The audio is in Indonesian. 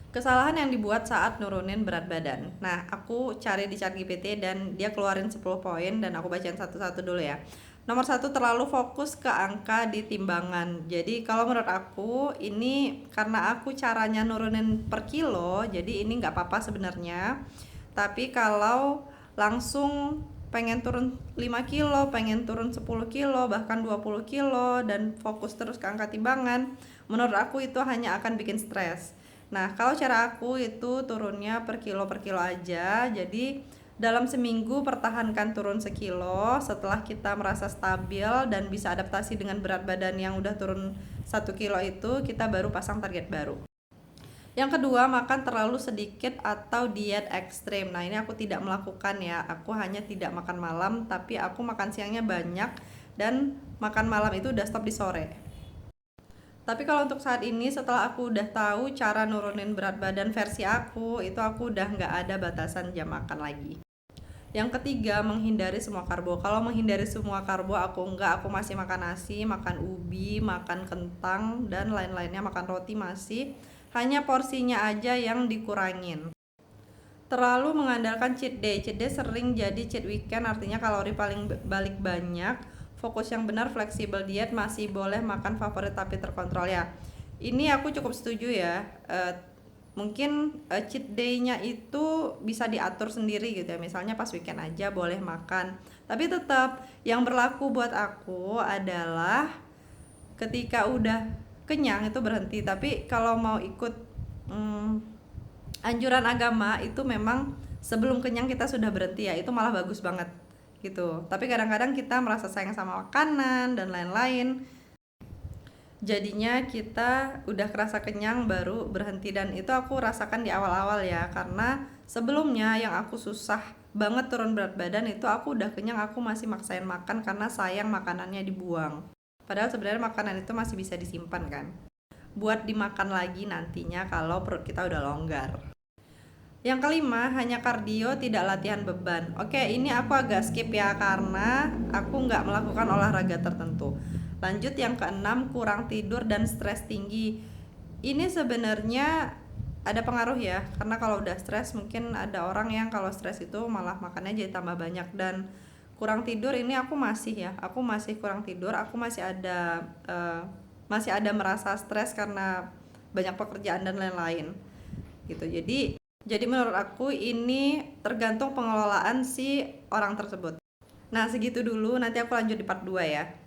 Kesalahan yang dibuat saat nurunin berat badan. Nah, aku cari di ChatGPT dan dia keluarin 10 poin dan aku bacain satu-satu dulu ya. Nomor satu, terlalu fokus ke angka di timbangan. Jadi kalau menurut aku ini karena aku caranya nurunin per kilo, jadi ini nggak apa-apa sebenarnya. Tapi kalau langsung pengen turun 5 kilo, pengen turun 10 kilo, bahkan 20 kilo dan fokus terus ke angka timbangan, menurut aku itu hanya akan bikin stres. Nah, kalau cara aku itu turunnya per kilo aja. Jadi dalam seminggu pertahankan turun sekilo. Setelah kita merasa stabil dan bisa adaptasi dengan berat badan yang udah turun 1 kilo itu, kita baru pasang target baru. Yang kedua, makan terlalu sedikit atau diet ekstrim. Nah, ini aku tidak melakukan ya. Aku hanya tidak makan malam, tapi aku makan siangnya banyak dan makan malam itu udah stop di sore. Tapi kalau untuk saat ini setelah aku udah tahu cara nurunin berat badan versi aku, itu aku udah nggak ada batasan jam makan lagi. Yang ketiga, menghindari semua karbo. Kalau menghindari semua karbo aku enggak, aku masih makan nasi, makan ubi, makan kentang dan lain-lainnya, makan roti masih. Hanya porsinya aja yang dikurangin. Terlalu mengandalkan cheat day. Cheat day sering jadi cheat weekend, artinya kalori paling balik banyak. Fokus yang benar, fleksibel diet, masih boleh makan favorit tapi terkontrol ya. Ini aku cukup setuju ya. Mungkin cheat day-nya itu bisa diatur sendiri gitu ya. Misalnya pas weekend aja boleh makan. Tapi tetap yang berlaku buat aku adalah ketika udah kenyang itu berhenti. Tapi kalau mau ikut anjuran agama itu memang sebelum kenyang kita sudah berhenti ya, itu malah bagus banget gitu. Tapi kadang-kadang kita merasa sayang sama makanan dan lain-lain, jadinya kita udah kerasa kenyang baru berhenti, dan itu aku rasakan di awal-awal ya, karena sebelumnya yang aku susah banget turun berat badan itu aku udah kenyang aku masih maksain makan karena sayang makanannya dibuang, padahal sebenarnya makanan itu masih bisa disimpan kan buat dimakan lagi nantinya kalau perut kita udah longgar. Yang kelima, hanya kardio tidak latihan beban. Oke, ini aku agak skip ya karena aku nggak melakukan olahraga tertentu. Lanjut yang keenam, kurang tidur dan stres tinggi. Ini sebenarnya ada pengaruh ya, karena kalau udah stres mungkin ada orang yang kalau stres itu malah makannya jadi tambah banyak. Dan kurang tidur ini aku masih ya, aku masih kurang tidur, aku masih ada merasa stres karena banyak pekerjaan dan lain-lain gitu. Jadi menurut aku ini tergantung pengelolaan si orang tersebut. Nah, segitu dulu, nanti aku lanjut di part 2 ya.